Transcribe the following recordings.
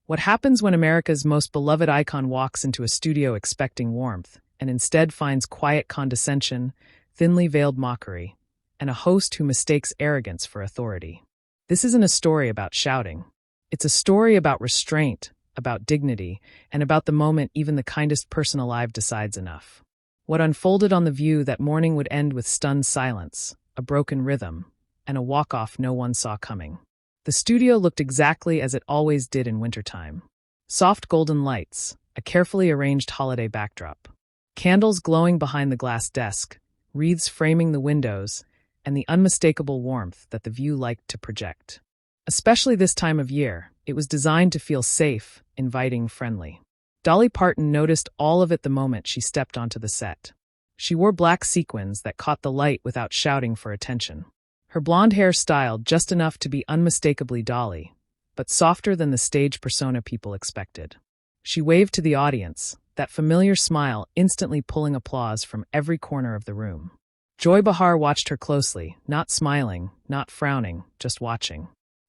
What happens when America's most beloved icon walks into a studio expecting warmth, and instead finds quiet condescension, thinly veiled mockery, and a host who mistakes arrogance for authority? This isn't a story about shouting. It's a story about restraint, about dignity, and about the moment even the kindest person alive decides enough. What unfolded on The View that morning would end with stunned silence, a broken rhythm, and a walk-off no one saw coming. The studio looked exactly as it always did in wintertime. Soft golden lights, a carefully arranged holiday backdrop, candles glowing behind the glass desk, wreaths framing the windows, and the unmistakable warmth that The View liked to project. Especially this time of year, it was designed to feel safe, inviting, friendly. Dolly Parton noticed all of it the moment she stepped onto the set. She wore black sequins that caught the light without shouting for attention. Her blonde hair styled just enough to be unmistakably Dolly, but softer than the stage persona people expected. She waved to the audience, that familiar smile instantly pulling applause from every corner of the room. Joy Behar watched her closely, not smiling, not frowning, just watching.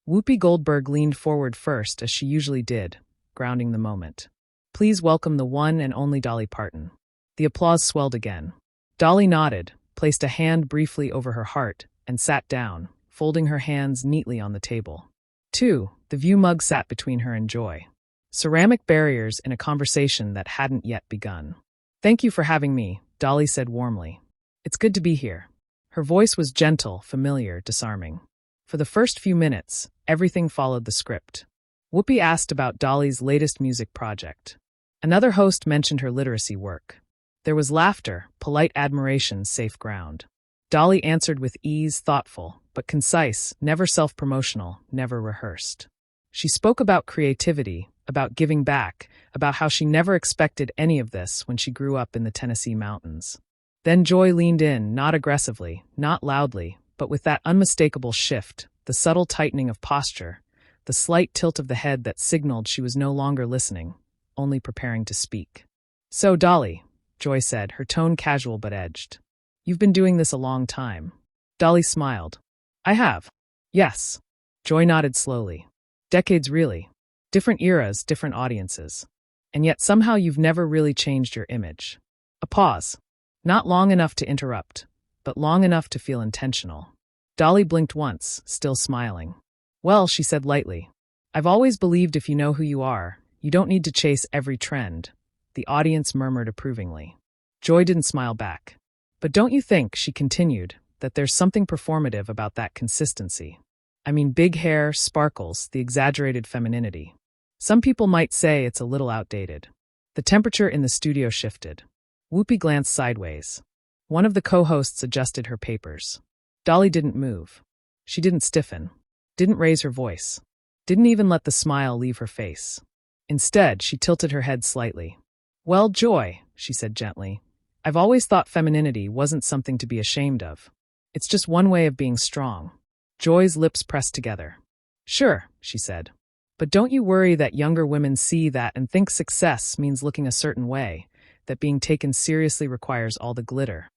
Whoopi Goldberg leaned forward first, as she usually did, grounding the moment. "Please welcome the one and only Dolly Parton." The applause swelled again. Dolly nodded, placed a hand briefly over her heart, and sat down, folding her hands neatly on the table. The View mug sat between her and Joy. Ceramic barriers in a conversation that hadn't yet begun. "Thank you for having me," Dolly said warmly. "It's good to be here." Her voice was gentle, familiar, disarming. For the first few minutes, everything followed the script. Whoopi asked about Dolly's latest music project. Another host mentioned her literacy work. There was laughter, polite admiration, safe ground. Dolly answered with ease, thoughtful, but concise, never self-promotional, never rehearsed. She spoke about creativity, about giving back, about how she never expected any of this when she grew up in the Tennessee mountains. Then Joy leaned in, not aggressively, not loudly, but with that unmistakable shift, the subtle tightening of posture, the slight tilt of the head that signaled she was no longer listening, only preparing to speak. "So, Dolly," Joy said, her tone casual but edged. "You've been doing this a long time." Dolly smiled. "I have. Yes." Joy nodded slowly. "Decades, really. Different eras, different audiences. And yet somehow you've never really changed your image." A pause. Not long enough to interrupt, but long enough to feel intentional. Dolly blinked once, still smiling. "Well," she said lightly, "I've always believed if you know who you are, you don't need to chase every trend." The audience murmured approvingly. Joy didn't smile back. "But don't you think," she continued, "that there's something performative about that consistency? I mean, big hair, sparkles, the exaggerated femininity. Some people might say it's a little outdated." The temperature in the studio shifted. Whoopi glanced sideways. One of the co-hosts adjusted her papers. Dolly didn't move. She didn't stiffen. Didn't raise her voice. Didn't even let the smile leave her face. Instead, she tilted her head slightly. "Well, Joy," she said gently, "I've always thought femininity wasn't something to be ashamed of. It's just one way of being strong." Joy's lips pressed together. "Sure," she said. "But don't you worry that younger women see that and think success means looking a certain way, that being taken seriously requires all the glitter?"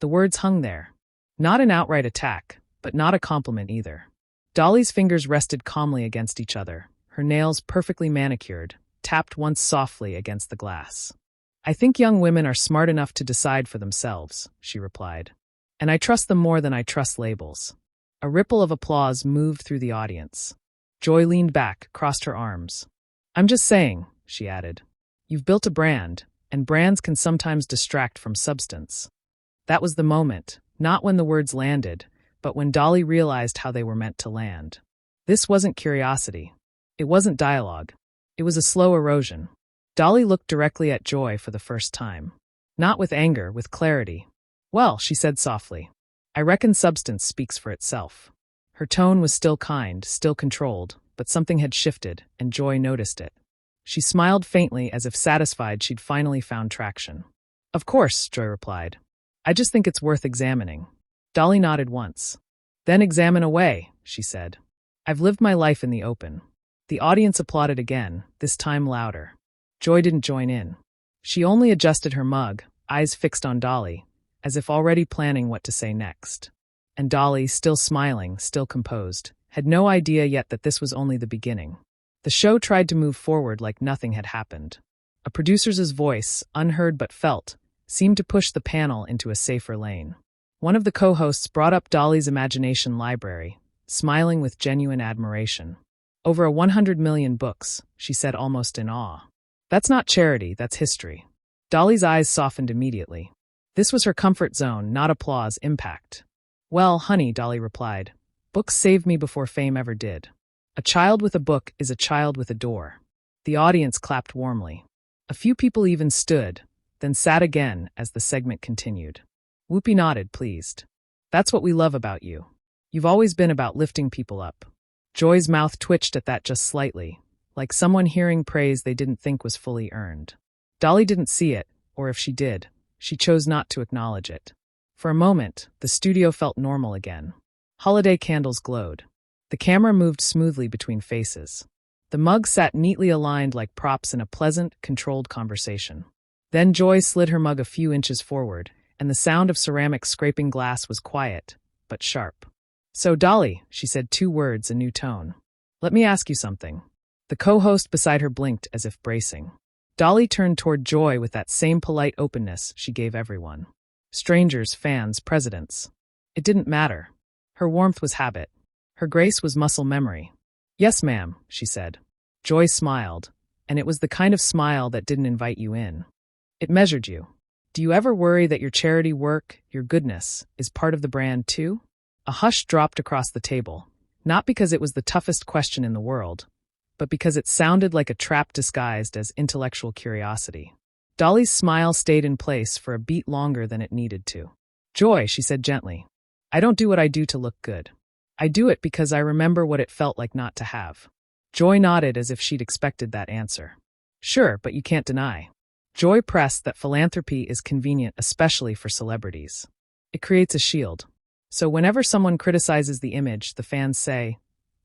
The words hung there. Not an outright attack, but not a compliment either. Dolly's fingers rested calmly against each other, her nails perfectly manicured, tapped once softly against the glass. "I think young women are smart enough to decide for themselves," she replied. "And I trust them more than I trust labels." A ripple of applause moved through the audience. Joy leaned back, crossed her arms. "I'm just saying," she added. "You've built a brand, and brands can sometimes distract from substance." That was the moment, not when the words landed, but when Dolly realized how they were meant to land. This wasn't curiosity. It wasn't dialogue. It was a slow erosion. Dolly looked directly at Joy for the first time. Not with anger, with clarity. "Well," she said softly, "I reckon substance speaks for itself." Her tone was still kind, still controlled, but something had shifted, and Joy noticed it. She smiled faintly as if satisfied she'd finally found traction. "Of course," Joy replied. "I just think it's worth examining." Dolly nodded once. "Then examine away," she said. "I've lived my life in the open." The audience applauded again, this time louder. Joy didn't join in. She only adjusted her mug, eyes fixed on Dolly, as if already planning what to say next. And Dolly, still smiling, still composed, had no idea yet that this was only the beginning. The show tried to move forward like nothing had happened. A producer's voice, unheard but felt, seemed to push the panel into a safer lane. One of the co-hosts brought up Dolly's imagination library, smiling with genuine admiration. Over 100 million books, she said almost in awe. That's not charity, that's history. Dolly's eyes softened immediately. This was her comfort zone, not applause, impact. Well, honey, Dolly replied, books saved me before fame ever did. A child with a book is a child with a door. The audience clapped warmly. A few people even stood, then sat again as the segment continued. Whoopi nodded, pleased. That's what we love about you. You've always been about lifting people up. Joy's mouth twitched at that just slightly, like someone hearing praise they didn't think was fully earned. Dolly didn't see it, or if she did, she chose not to acknowledge it. For a moment, the studio felt normal again. Holiday candles glowed. The camera moved smoothly between faces. The mug sat neatly aligned like props in a pleasant, controlled conversation. Then Joy slid her mug a few inches forward, and the sound of ceramic scraping glass was quiet, but sharp. So, Dolly, she said 2 words, a new tone. Let me ask you something. The co-host beside her blinked as if bracing. Dolly turned toward Joy with that same polite openness she gave everyone. Strangers, fans, presidents. It didn't matter. Her warmth was habit. Her grace was muscle memory. Yes, ma'am, she said. Joy smiled, and it was the kind of smile that didn't invite you in. It measured you. Do you ever worry that your charity work, your goodness, is part of the brand too? A hush dropped across the table, not because it was the toughest question in the world, but because it sounded like a trap disguised as intellectual curiosity. Dolly's smile stayed in place for a beat longer than it needed to. Joy, she said gently, I don't do what I do to look good. I do it because I remember what it felt like not to have. Joy nodded as if she'd expected that answer. Sure, but you can't deny. Joy pressed that philanthropy is convenient, especially for celebrities. It creates a shield. So whenever someone criticizes the image, the fans say,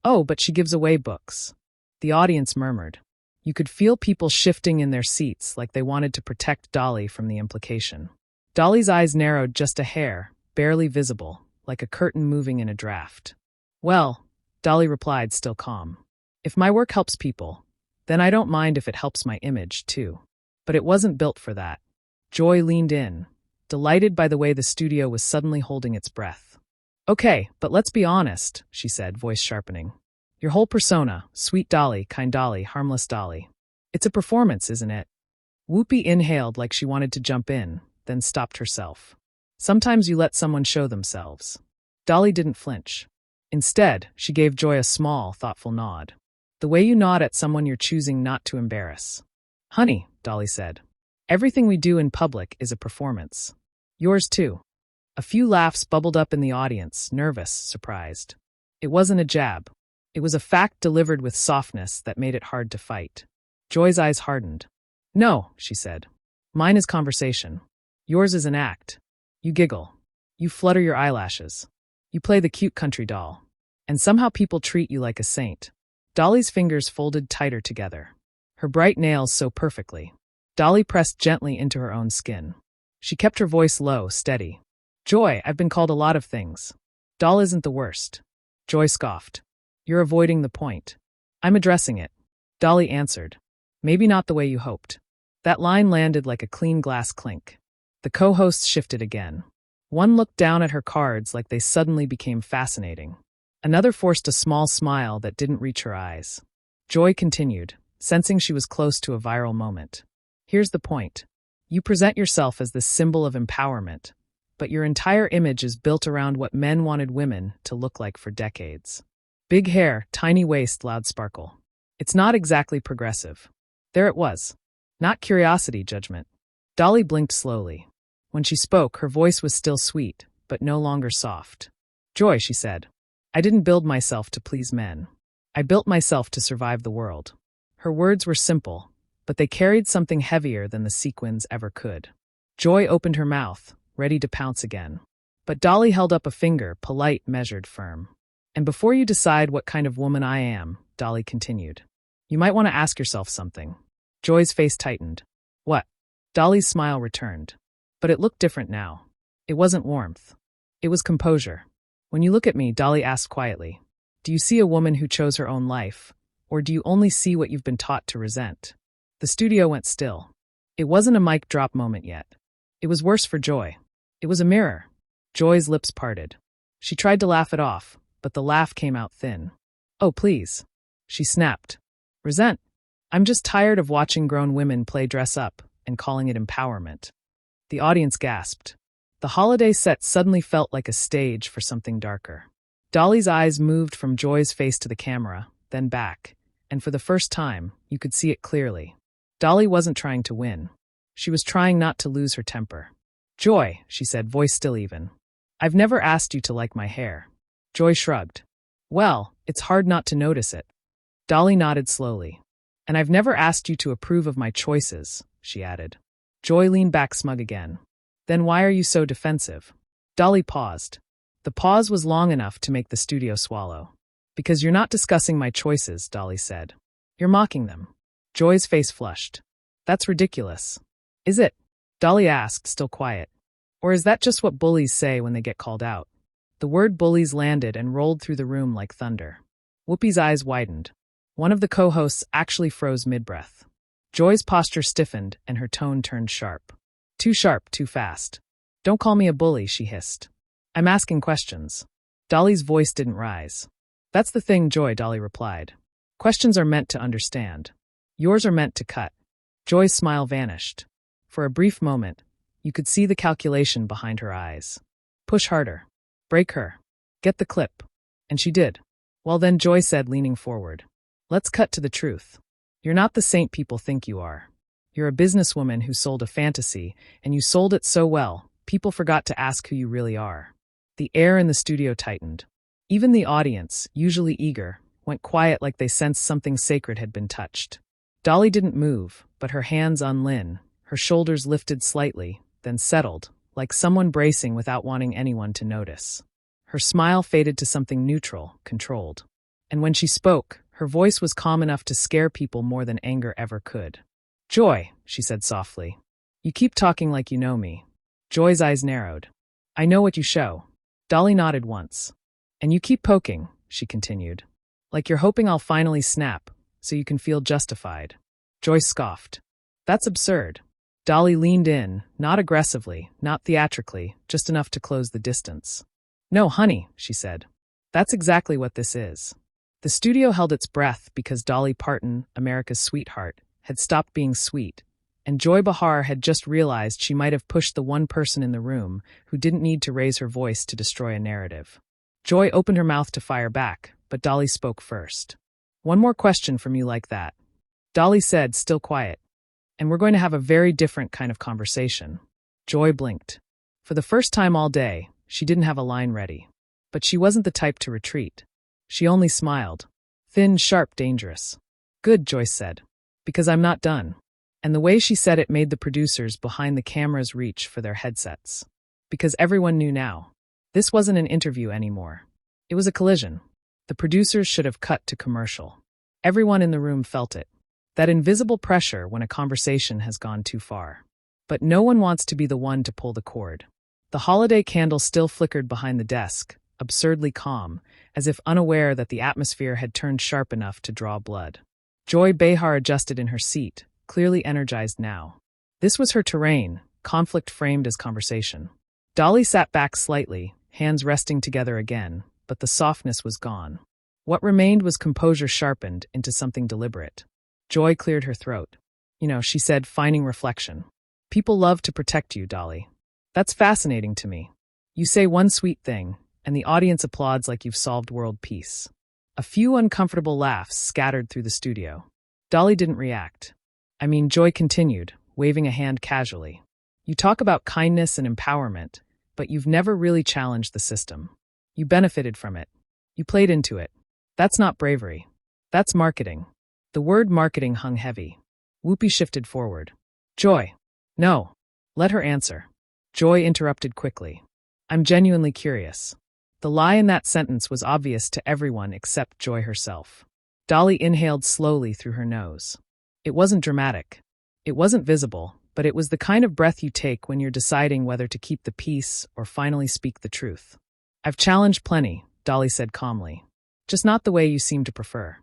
oh, but she gives away books. The audience murmured. You could feel people shifting in their seats like they wanted to protect Dolly from the implication. Dolly's eyes narrowed just a hair, barely visible, like a curtain moving in a draft. Well, Dolly replied, still calm. If my work helps people, then I don't mind if it helps my image, too. But it wasn't built for that. Joy leaned in, delighted by the way the studio was suddenly holding its breath. Okay, but let's be honest, she said, voice sharpening. Your whole persona, sweet Dolly, kind Dolly, harmless Dolly. It's a performance, isn't it? Whoopi inhaled like she wanted to jump in, then stopped herself. Sometimes you let someone show themselves. Dolly didn't flinch. Instead, she gave Joy a small, thoughtful nod. The way you nod at someone you're choosing not to embarrass. Honey, Dolly said, everything we do in public is a performance. Yours too. A few laughs bubbled up in the audience, nervous, surprised. It wasn't a jab. It was a fact delivered with softness that made it hard to fight. Joy's eyes hardened. No, she said. Mine is conversation. Yours is an act. You giggle. You flutter your eyelashes. You play the cute country doll. And somehow people treat you like a saint. Dolly's fingers folded tighter together. Her bright nails so perfectly. Dolly pressed gently into her own skin. She kept her voice low, steady. Joy, I've been called a lot of things. Doll isn't the worst. Joy scoffed. You're avoiding the point. I'm addressing it. Dolly answered. Maybe not the way you hoped. That line landed like a clean glass clink. The co-hosts shifted again. One looked down at her cards like they suddenly became fascinating. Another forced a small smile that didn't reach her eyes. Joy continued, sensing she was close to a viral moment. Here's the point. You present yourself as this symbol of empowerment, but your entire image is built around what men wanted women to look like for decades. Big hair, tiny waist, loud sparkle. It's not exactly progressive. There it was. Not curiosity, judgment. Dolly blinked slowly. When she spoke, her voice was still sweet, but no longer soft. Joy, she said. I didn't build myself to please men. I built myself to survive the world. Her words were simple, but they carried something heavier than the sequins ever could. Joy opened her mouth, ready to pounce again. But Dolly held up a finger, polite, measured, firm. And before you decide what kind of woman I am, Dolly continued, you might want to ask yourself something. Joy's face tightened. What? Dolly's smile returned. But it looked different now. It wasn't warmth. It was composure. When you look at me, Dolly asked quietly, do you see a woman who chose her own life, Or do you only see what you've been taught to resent? The studio went still. It wasn't a mic drop moment yet. It was worse for Joy. It was a mirror. Joy's lips parted. She tried to laugh it off, but the laugh came out thin. Oh, please. She snapped. Resent. I'm just tired of watching grown women play dress up and calling it empowerment. The audience gasped. The holiday set suddenly felt like a stage for something darker. Dolly's eyes moved from Joy's face to the camera, then back, and for the first time, you could see it clearly. Dolly wasn't trying to win. She was trying not to lose her temper. Joy, she said, voice still even. I've never asked you to like my hair. Joy shrugged. Well, it's hard not to notice it. Dolly nodded slowly. And I've never asked you to approve of my choices, she added. Joy leaned back smug again. Then why are you so defensive? Dolly paused. The pause was long enough to make the studio swallow. Because you're not discussing my choices, Dolly said. You're mocking them. Joy's face flushed. That's ridiculous. Is it? Dolly asked, still quiet. Or is that just what bullies say when they get called out? The word bullies landed and rolled through the room like thunder. Whoopi's eyes widened. One of the co-hosts actually froze mid-breath. Joy's posture stiffened and her tone turned sharp. Too sharp, too fast. Don't call me a bully, she hissed. I'm asking questions. Dolly's voice didn't rise. That's the thing, Joy, Dolly replied. Questions are meant to understand. Yours are meant to cut. Joy's smile vanished. For a brief moment, you could see the calculation behind her eyes. Push harder. Break her. Get the clip. And she did. Well then, Joy said, leaning forward. Let's cut to the truth. You're not the saint people think you are. You're a businesswoman who sold a fantasy, and you sold it so well, people forgot to ask who you really are. The air in the studio tightened. Even the audience, usually eager, went quiet like they sensed something sacred had been touched. Dolly didn't move, but her hands on Lynn, her shoulders lifted slightly, then settled, like someone bracing without wanting anyone to notice. Her smile faded to something neutral, controlled. And when she spoke, her voice was calm enough to scare people more than anger ever could. Joy, she said softly. You keep talking like you know me. Joy's eyes narrowed. I know what you show. Dolly nodded once. And you keep poking, she continued. Like you're hoping I'll finally snap, so you can feel justified. Joy scoffed. That's absurd. Dolly leaned in, not aggressively, not theatrically, just enough to close the distance. No, honey, she said. That's exactly what this is. The studio held its breath because Dolly Parton, America's sweetheart, had stopped being sweet, and Joy Behar had just realized she might have pushed the one person in the room who didn't need to raise her voice to destroy a narrative. Joy opened her mouth to fire back, but Dolly spoke first. One more question from you like that. Dolly said, still quiet. And we're going to have a very different kind of conversation. Joy blinked. For the first time all day, she didn't have a line ready. But she wasn't the type to retreat. She only smiled. Thin, sharp, dangerous. Good, Joyce said. Because I'm not done. And the way she said it made the producers behind the cameras reach for their headsets. Because everyone knew now. This wasn't an interview anymore. It was a collision. The producers should have cut to commercial. Everyone in the room felt it. That invisible pressure when a conversation has gone too far. But no one wants to be the one to pull the cord. The holiday candle still flickered behind the desk, absurdly calm, as if unaware that the atmosphere had turned sharp enough to draw blood. Joy Behar adjusted in her seat, clearly energized now. This was her terrain, conflict framed as conversation. Dolly sat back slightly, hands resting together again, but the softness was gone. What remained was composure sharpened into something deliberate. Joy cleared her throat. She said, finding reflection. People love to protect you, Dolly. That's fascinating to me. You say one sweet thing, and the audience applauds like you've solved world peace. A few uncomfortable laughs scattered through the studio. Dolly didn't react. Joy continued, waving a hand casually. You talk about kindness and empowerment, but you've never really challenged the system. You benefited from it. You played into it. That's not bravery. That's marketing. The word marketing hung heavy. Whoopi shifted forward. Joy. No. Let her answer. Joy interrupted quickly. I'm genuinely curious. The lie in that sentence was obvious to everyone except Joy herself. Dolly inhaled slowly through her nose. It wasn't dramatic. It wasn't visible, but it was the kind of breath you take when you're deciding whether to keep the peace or finally speak the truth. I've challenged plenty, Dolly said calmly. Just not the way you seem to prefer.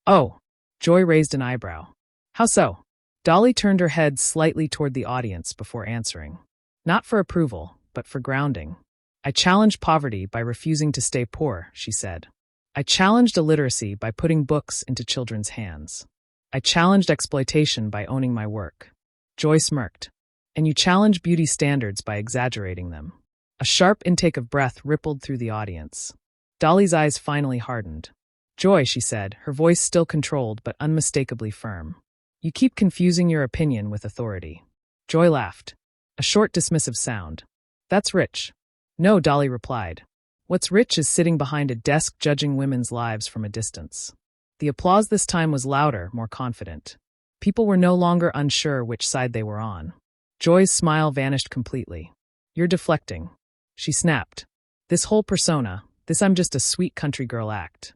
Oh, Joy raised an eyebrow. How so? Dolly turned her head slightly toward the audience before answering. Not for approval, but for grounding. I challenged poverty by refusing to stay poor, she said. I challenged illiteracy by putting books into children's hands. I challenged exploitation by owning my work. Joy smirked. And you challenge beauty standards by exaggerating them. A sharp intake of breath rippled through the audience. Dolly's eyes finally hardened. Joy, she said, her voice still controlled but unmistakably firm. You keep confusing your opinion with authority. Joy laughed. A short dismissive sound. That's rich. No, Dolly replied. What's rich is sitting behind a desk judging women's lives from a distance. The applause this time was louder, more confident. People were no longer unsure which side they were on. Joy's smile vanished completely. You're deflecting. She snapped. This whole persona, this I'm just a sweet country girl act.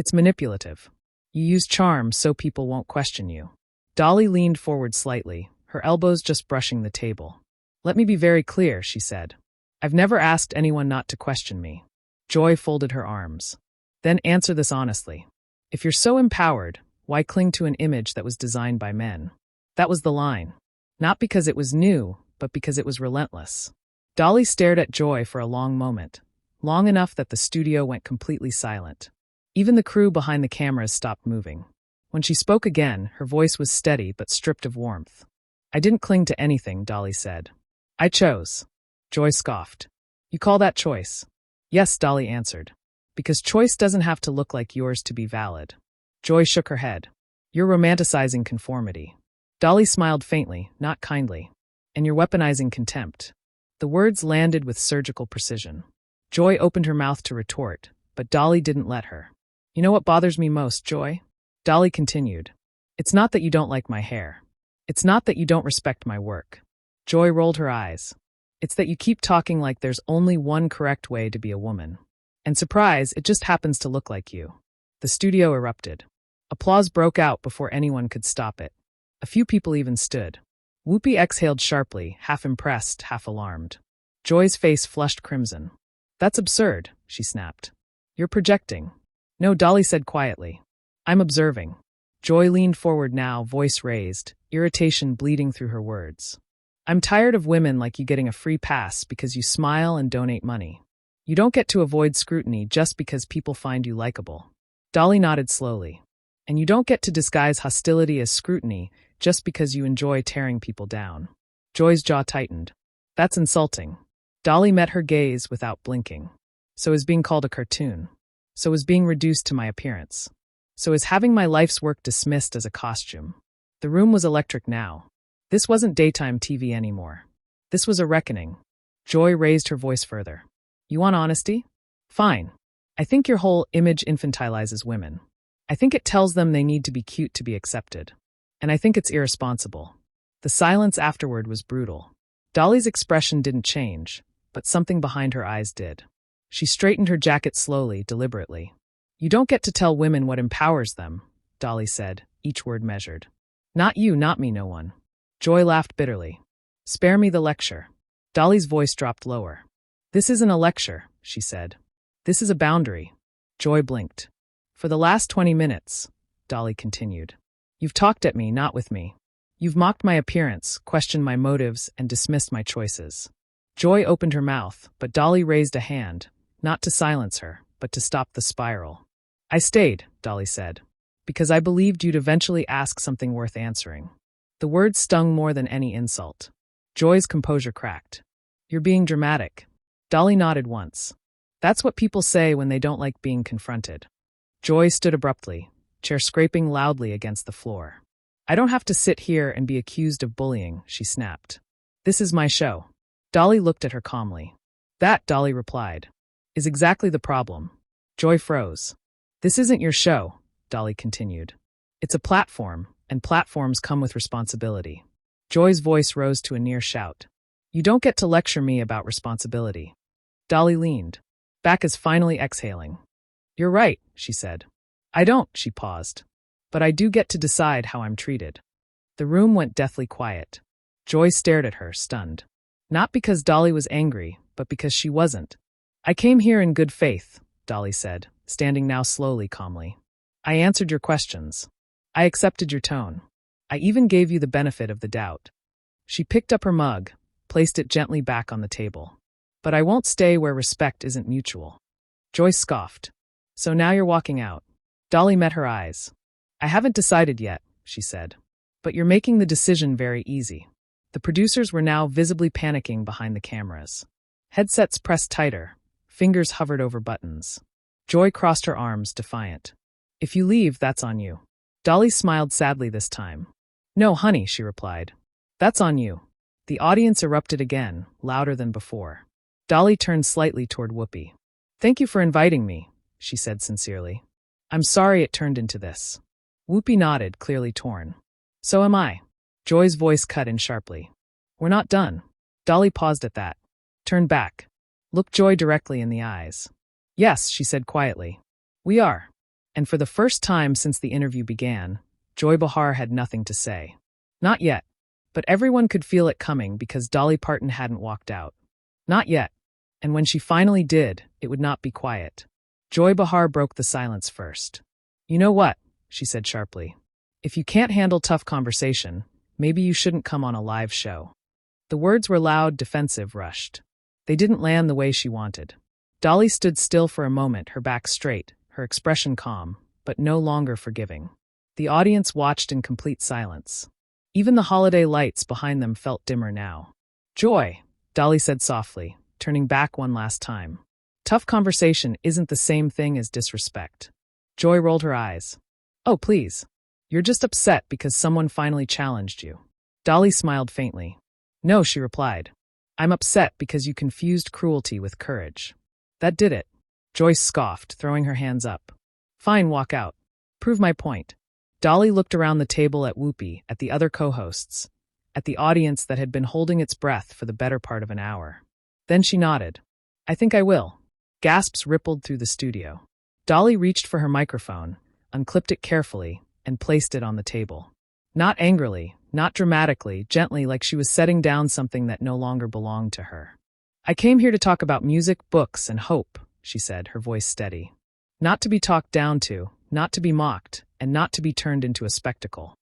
It's manipulative. You use charm so people won't question you. Dolly leaned forward slightly, her elbows just brushing the table. Let me be very clear, she said. I've never asked anyone not to question me. Joy folded her arms. Then answer this honestly. If you're so empowered, why cling to an image that was designed by men? That was the line. Not because it was new, but because it was relentless. Dolly stared at Joy for a long moment, long enough that the studio went completely silent. Even the crew behind the cameras stopped moving. When she spoke again, her voice was steady but stripped of warmth. I didn't cling to anything, Dolly said. I chose. Joy scoffed. You call that choice? Yes, Dolly answered. Because choice doesn't have to look like yours to be valid. Joy shook her head. You're romanticizing conformity. Dolly smiled faintly, not kindly. And you're weaponizing contempt. The words landed with surgical precision. Joy opened her mouth to retort, but Dolly didn't let her. You know what bothers me most, Joy? Dolly continued. It's not that you don't like my hair. It's not that you don't respect my work. Joy rolled her eyes. It's that you keep talking like there's only one correct way to be a woman. And surprise, it just happens to look like you. The studio erupted. Applause broke out before anyone could stop it. A few people even stood. Whoopi exhaled sharply, half impressed, half alarmed. Joy's face flushed crimson. That's absurd, she snapped. You're projecting. No, Dolly said quietly. I'm observing. Joy leaned forward now, voice raised, irritation bleeding through her words. I'm tired of women like you getting a free pass because you smile and donate money. You don't get to avoid scrutiny just because people find you likable. Dolly nodded slowly. And you don't get to disguise hostility as scrutiny just because you enjoy tearing people down. Joy's jaw tightened. That's insulting. Dolly met her gaze without blinking. So is being called a cartoon. So is being reduced to my appearance. So is having my life's work dismissed as a costume. The room was electric now. This wasn't daytime TV anymore. This was a reckoning. Joy raised her voice further. You want honesty? Fine. I think your whole image infantilizes women. I think it tells them they need to be cute to be accepted. And I think it's irresponsible. The silence afterward was brutal. Dolly's expression didn't change, but something behind her eyes did. She straightened her jacket slowly, deliberately. You don't get to tell women what empowers them, Dolly said, each word measured. Not you, not me, no one. Joy laughed bitterly. Spare me the lecture. Dolly's voice dropped lower. This isn't a lecture, she said. This is a boundary. Joy blinked. For the last 20 minutes, Dolly continued. You've talked at me, not with me. You've mocked my appearance, questioned my motives, and dismissed my choices. Joy opened her mouth, but Dolly raised a hand, not to silence her, but to stop the spiral. I stayed, Dolly said, because I believed you'd eventually ask something worth answering. The words stung more than any insult. Joy's composure cracked. You're being dramatic. Dolly nodded once. That's what people say when they don't like being confronted. Joy stood abruptly, chair scraping loudly against the floor. I don't have to sit here and be accused of bullying, she snapped. This is my show. Dolly looked at her calmly. That, Dolly replied, is exactly the problem. Joy froze. This isn't your show, Dolly continued. It's a platform, and platforms come with responsibility. Joy's voice rose to a near shout. You don't get to lecture me about responsibility. Dolly leaned. Back is finally exhaling. You're right, she said. I don't, she paused. But I do get to decide how I'm treated. The room went deathly quiet. Joy stared at her, stunned. Not because Dolly was angry, but because she wasn't. I came here in good faith, Dolly said, standing now slowly, calmly. I answered your questions. I accepted your tone. I even gave you the benefit of the doubt. She picked up her mug, placed it gently back on the table. But I won't stay where respect isn't mutual. Joyce scoffed. So now you're walking out. Dolly met her eyes. I haven't decided yet, she said. But you're making the decision very easy. The producers were now visibly panicking behind the cameras. Headsets pressed tighter. Fingers hovered over buttons. Joy crossed her arms, defiant. If you leave, that's on you. Dolly smiled sadly this time. No, honey, she replied. That's on you. The audience erupted again, louder than before. Dolly turned slightly toward Whoopi. Thank you for inviting me, she said sincerely. I'm sorry it turned into this. Whoopi nodded, clearly torn. So am I. Joy's voice cut in sharply. We're not done. Dolly paused at that. Turned back. Looked Joy directly in the eyes. Yes, she said quietly. We are. And for the first time since the interview began, Joy Behar had nothing to say. Not yet. But everyone could feel it coming because Dolly Parton hadn't walked out. Not yet. And when she finally did, it would not be quiet. Joy Behar broke the silence first. You know what? She said sharply. If you can't handle tough conversation, maybe you shouldn't come on a live show. The words were loud, defensive, rushed. They didn't land the way she wanted. Dolly stood still for a moment, her back straight, her expression calm, but no longer forgiving. The audience watched in complete silence. Even the holiday lights behind them felt dimmer now. Joy, Dolly said softly, turning back one last time. Tough conversation isn't the same thing as disrespect. Joy rolled her eyes. Oh, please. You're just upset because someone finally challenged you. Dolly smiled faintly. No, she replied. I'm upset because you confused cruelty with courage. That did it. Joyce scoffed, throwing her hands up. Fine, walk out. Prove my point. Dolly looked around the table at Whoopi, at the other co-hosts, at the audience that had been holding its breath for the better part of an hour. Then she nodded. I think I will. Gasps rippled through the studio. Dolly reached for her microphone, unclipped it carefully, and placed it on the table. Not angrily, not dramatically, gently, like she was setting down something that no longer belonged to her. I came here to talk about music, books, and hope, she said, her voice steady. Not to be talked down to, not to be mocked, and not to be turned into a spectacle.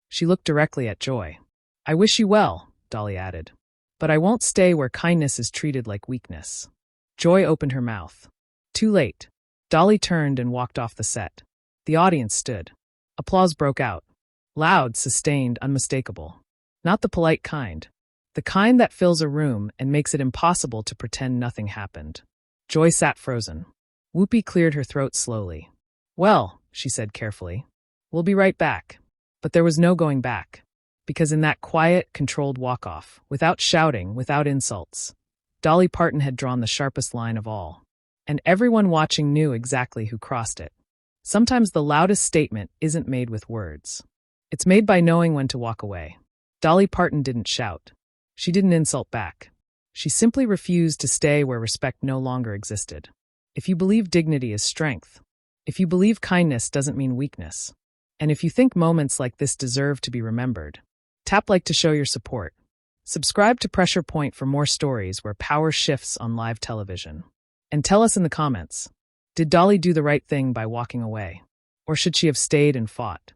She looked directly at Joy. I wish you well, Dolly added. But I won't stay where kindness is treated like weakness. Joy opened her mouth. Too late. Dolly turned and walked off the set. The audience stood. Applause broke out. Loud, sustained, unmistakable. Not the polite kind. The kind that fills a room and makes it impossible to pretend nothing happened. Joy sat frozen. Whoopi cleared her throat slowly. Well, she said carefully, we'll be right back. But there was no going back. Because in that quiet, controlled walk-off, without shouting, without insults, Dolly Parton had drawn the sharpest line of all. And everyone watching knew exactly who crossed it. Sometimes the loudest statement isn't made with words. It's made by knowing when to walk away. Dolly Parton didn't shout. She didn't insult back. She simply refused to stay where respect no longer existed. If you believe dignity is strength, if you believe kindness doesn't mean weakness, and if you think moments like this deserve to be remembered, tap like to show your support. Subscribe to Pressure Point for more stories where power shifts on live television. And tell us in the comments, did Dolly do the right thing by walking away? Or should she have stayed and fought?